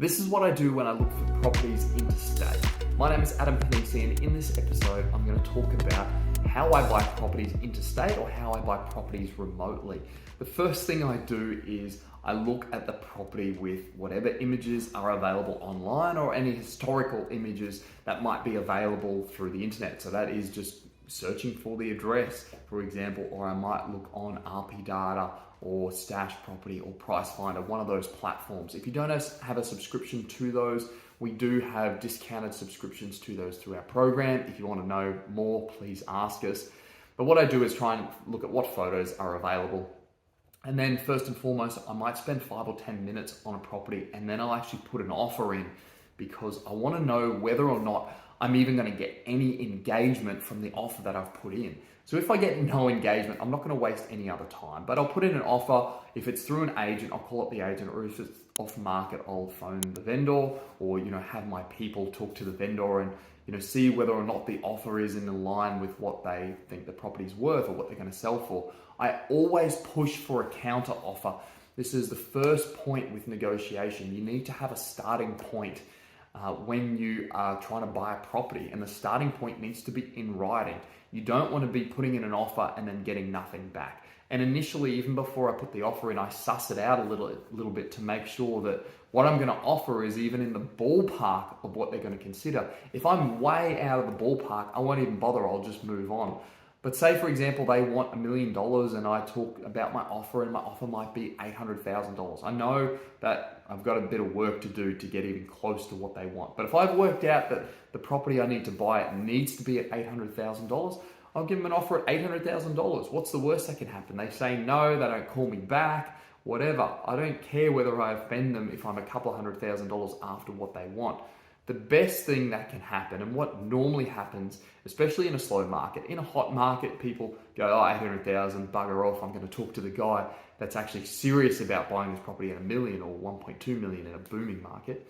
This is what I do when I look for properties interstate. My name is Adam Panisi, and in this episode, I'm going to talk about how I buy properties interstate or how I buy properties remotely. The first thing I do is I look at the property with whatever images are available online or any historical images that might be available through the internet. So that is just searching for the address, for example, or I might look on RP Data or Stash Property or Price Finder, one of those platforms. If you don't have a subscription to those, we do have discounted subscriptions to those through our program. If you want to know more, please ask us. But what I do is try and look at what photos are available. And then first and foremost, I might spend 5 or 10 minutes on a property, and then I'll actually put an offer in because I want to know whether or not I'm even going to get any engagement from the offer that I've put in. So if I get no engagement, I'm not going to waste any other time, but I'll put in an offer. If it's through an agent, I'll call up the agent, or if it's off market, I'll phone the vendor or, have my people talk to the vendor and, see whether or not the offer is in line with what they think the property's worth or what they're going to sell for. I always push for a counter offer. This is the first point with negotiation. You need to have a starting point when you are trying to buy a property, and the starting point needs to be in writing. You don't want to be putting in an offer and then getting nothing back. And initially, even before I put the offer in, I suss it out a little bit to make sure that what I'm going to offer is even in the ballpark of what they're going to consider. If I'm way out of the ballpark, I won't even bother. I'll just move on. But say, for example, they want $1 million and I talk about my offer and my offer might be $800,000. I know that I've got a bit of work to do to get even close to what they want. But if I've worked out that the property I need to buy needs to be at $800,000, I'll give them an offer at $800,000. What's the worst that can happen? They say no, they don't call me back, whatever. I don't care whether I offend them if I'm a couple of $100,000 after what they want. The best thing that can happen, and what normally happens, especially in a slow market, in a hot market, people go, oh, 800,000, bugger off, I'm going to talk to the guy that's actually serious about buying this property at $1 million or 1.2 million in a booming market.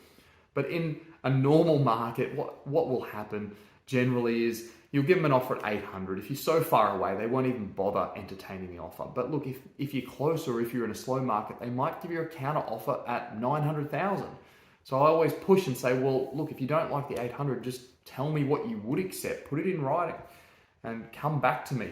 But in a normal market, what will happen generally is you'll give them an offer at 800. If you're so far away, they won't even bother entertaining the offer. But look, if you're closer, if you're in a slow market, they might give you a counter offer at 900,000. So I always push and say, well, look, if you don't like the 800, just tell me what you would accept. Put it in writing and come back to me.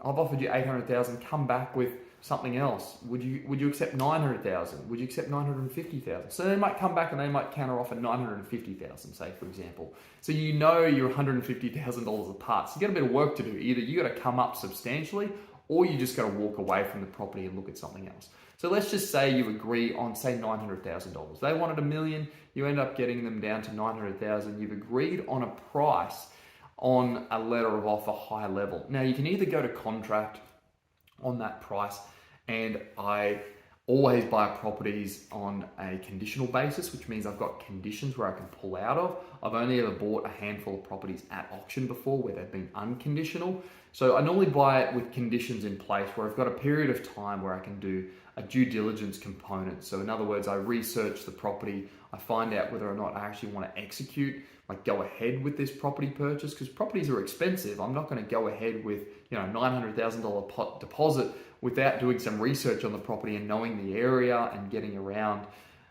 I've offered you 800,000, come back with something else. Would you accept 900,000? Would you accept 950,000? So they might come back and they might counter offer 950,000, say, for example. So you're $150,000 apart. So you got a bit of work to do. Either you got to come up substantially or you just got to walk away from the property and look at something else. So let's just say you agree on, say, $900,000. They wanted $1 million. You end up getting them down to 900,000. You've agreed on a price on a letter of offer high level. Now you can either go to contract on that price, and I always buy properties on a conditional basis, which means I've got conditions where I can pull out of. I've only ever bought a handful of properties at auction before where they've been unconditional. So I normally buy it with conditions in place where I've got a period of time where I can do a due diligence component. So in other words, I research the property, I find out whether or not I actually want to execute, like go ahead with this property purchase, because properties are expensive. I'm not going to go ahead with $900,000 deposit without doing some research on the property and knowing the area and getting around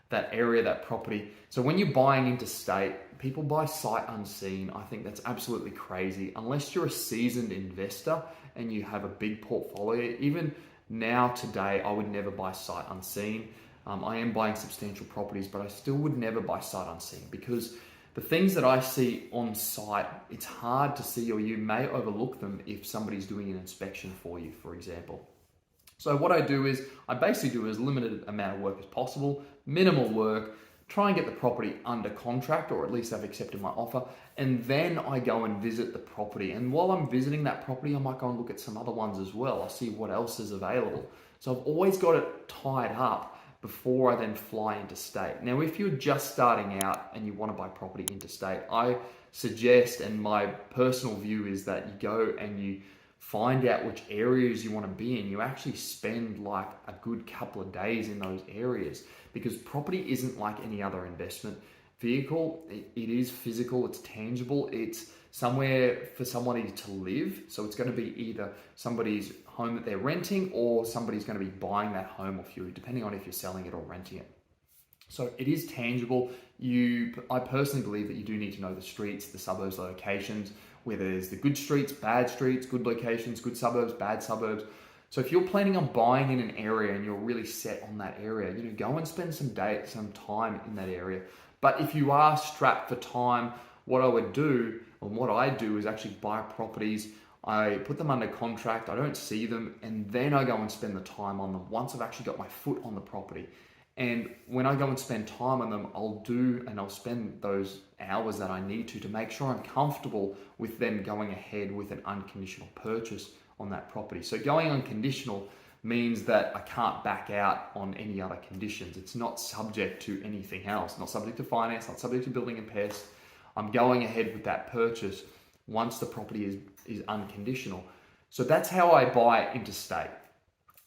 that area, that property. So when you're buying interstate, people buy sight unseen. I think that's absolutely crazy. Unless you're a seasoned investor and you have a big portfolio, even now today, I would never buy sight unseen. I am buying substantial properties, but I still would never buy sight unseen because the things that I see on site, it's hard to see, or you may overlook them if somebody's doing an inspection for you, for example. So what I do is I basically do as limited amount of work as possible, minimal work, try and get the property under contract, or at least I've accepted my offer, and then I go and visit the property. And while I'm visiting that property, I might go and look at some other ones as well. I'll see what else is available. So I've always got it tied up before I then fly interstate. Now, if you're just starting out and you want to buy property interstate, I suggest, and my personal view is that you go and you find out which areas you want to be in. You actually spend like a good couple of days in those areas because property isn't like any other investment vehicle. It is physical, it's tangible, it's somewhere for somebody to live. So it's going to be either somebody's home that they're renting or somebody's going to be buying that home off you, depending on if you're selling it or renting it. So it is tangible. I personally believe that you do need to know the streets, the suburbs, locations, where there's the good streets, bad streets, good locations, good suburbs, bad suburbs. So if you're planning on buying in an area and you're really set on that area, go and spend some time in that area. But if you are strapped for time, what I would do, and what I do, is actually buy properties. I put them under contract, I don't see them, and then I go and spend the time on them once I've actually got my foot on the property. And when I go and spend time on them, I'll spend those hours that I need to make sure I'm comfortable with then going ahead with an unconditional purchase on that property. So going unconditional means that I can't back out on any other conditions. It's not subject to anything else, not subject to finance, not subject to building and pest. I'm going ahead with that purchase once the property is unconditional. So that's how I buy interstate.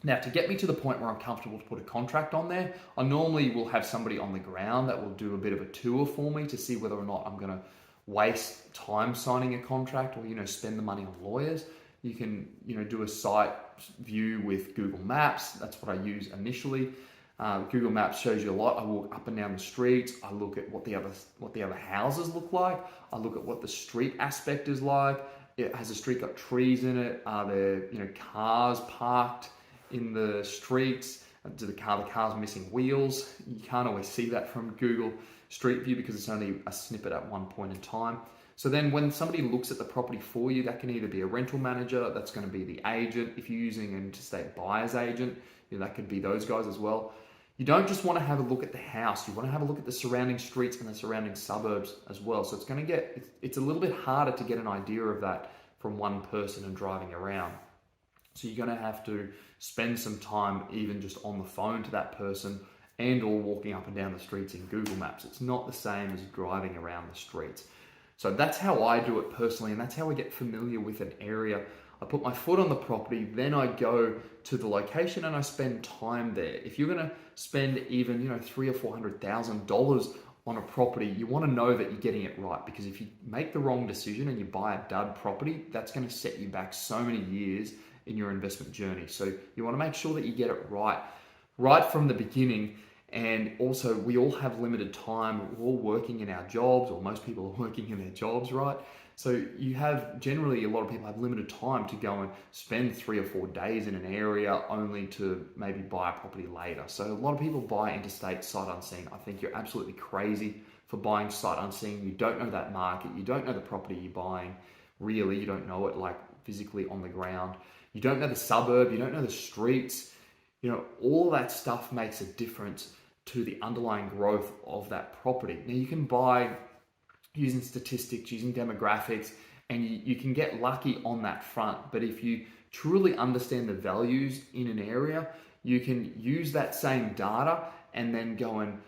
Now, to get me to the point where I'm comfortable to put a contract on there, I normally will have somebody on the ground that will do a bit of a tour for me to see whether or not I'm going to waste time signing a contract or, spend the money on lawyers. You can, do a site view with Google Maps. That's what I use initially. Google Maps shows you a lot. I walk up and down the streets. I look at what the other houses look like. I look at what the street aspect is like. Has the street got trees in it? Are there, cars parked in the streets? Do the car's missing wheels? You can't always see that from Google Street View because it's only a snippet at one point in time. So then when somebody looks at the property for you, that can either be a rental manager, that's going to be the agent. If you're using an interstate buyer's agent, that could be those guys as well. You don't just want to have a look at the house. You want to have a look at the surrounding streets and the surrounding suburbs as well. So it's a little bit harder to get an idea of that from one person and driving around. So you're going to have to spend some time even just on the phone to that person and or walking up and down the streets in Google Maps. It's not the same as driving around the streets. So that's how I do it personally, and that's how I get familiar with an area. I put my foot on the property, then I go to the location and I spend time there. If you're going to spend even $300,000 or $400,000 on a property, you want to know that you're getting it right, because if you make the wrong decision and you buy a dud property, that's going to set you back so many years in your investment journey. So you want to make sure that you get it right from the beginning. And also, we all have limited time. We're all working in our jobs, or most people are working in their jobs, right? So generally a lot of people have limited time to go and spend 3 or 4 days in an area only to maybe buy a property later. So a lot of people buy interstate sight unseen. I think you're absolutely crazy for buying sight unseen. You don't know that market. You don't know the property you're buying. Really, you don't know it like physically on the ground. You don't know the suburb. You don't know the streets. All that stuff makes a difference to the underlying growth of that property. Now, you can buy using statistics, using demographics, and you can get lucky on that front. But if you truly understand the values in an area, you can use that same data and then go and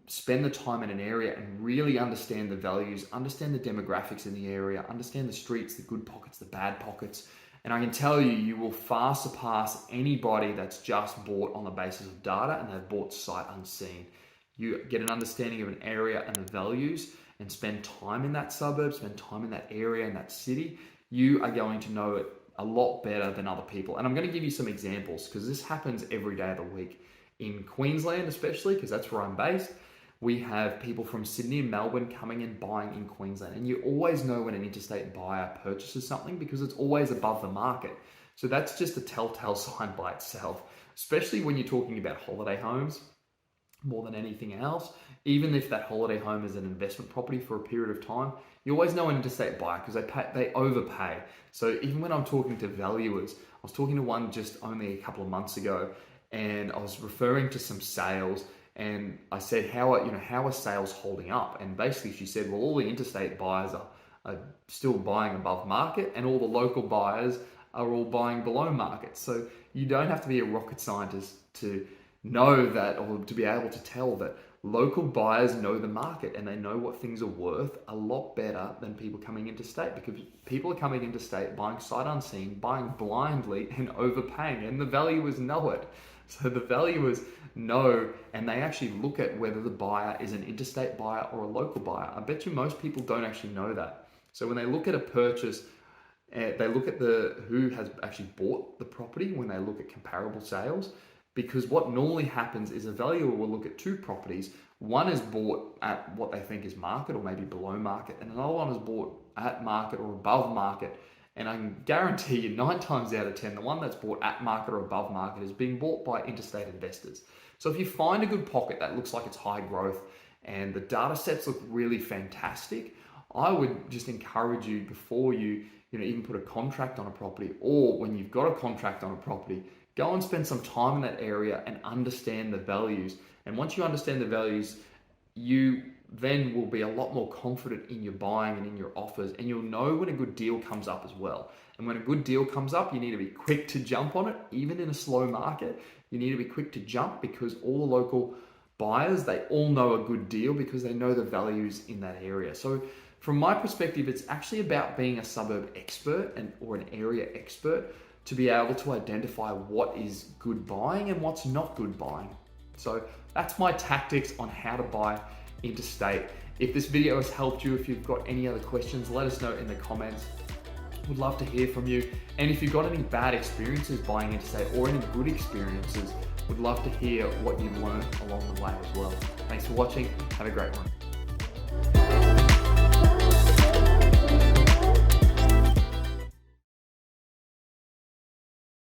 spend the time in an area and really understand the values, understand the demographics in the area, understand the streets, the good pockets, the bad pockets. And I can tell you, you will far surpass anybody that's just bought on the basis of data and they've bought sight unseen. You get an understanding of an area and the values and spend time in that suburb, spend time in that area, in that city. You are going to know it a lot better than other people. And I'm going to give you some examples because this happens every day of the week. In Queensland especially, because that's where I'm based, we have people from Sydney and Melbourne coming and buying in Queensland. And you always know when an interstate buyer purchases something because it's always above the market. So that's just a telltale sign by itself, especially when you're talking about holiday homes more than anything else. Even if that holiday home is an investment property for a period of time, you always know an interstate buyer because they overpay. So even when I'm talking to valuers, I was talking to one just only a couple of months ago, and I was referring to some sales. And I said, how are sales holding up? And basically she said, well, all the interstate buyers are still buying above market and all the local buyers are all buying below market. So you don't have to be a rocket scientist to know that, or to be able to tell that local buyers know the market and they know what things are worth a lot better than people coming interstate, because people are coming interstate buying sight unseen, buying blindly and overpaying, and the valuers know it. So the valuers know, and they actually look at whether the buyer is an interstate buyer or a local buyer. I bet you most people don't actually know that. So when they look at a purchase, they look at who has actually bought the property when they look at comparable sales, because what normally happens is a valuer will look at 2 properties. One is bought at what they think is market or maybe below market, and another one is bought at market or above market. And I can guarantee you 9 times out of 10, the one that's bought at market or above market is being bought by interstate investors. So if you find a good pocket that looks like it's high growth and the data sets look really fantastic, I would just encourage you, before you even put a contract on a property, or when you've got a contract on a property, go and spend some time in that area and understand the values. And once you understand the values, you then will be a lot more confident in your buying and in your offers, and you'll know when a good deal comes up as well. And when a good deal comes up, you need to be quick to jump on it. Even in a slow market, you need to be quick to jump, because all the local buyers, they all know a good deal because they know the values in that area. So from my perspective, it's actually about being a suburb expert or an area expert to be able to identify what is good buying and what's not good buying. So that's my tactics on how to buy interstate. If this video has helped you, if you've got any other questions, let us know in the comments. Would love to hear from you. And if you've got any bad experiences buying interstate or any good experiences, would love to hear what you've learned along the way as well. Thanks for watching. Have a great one.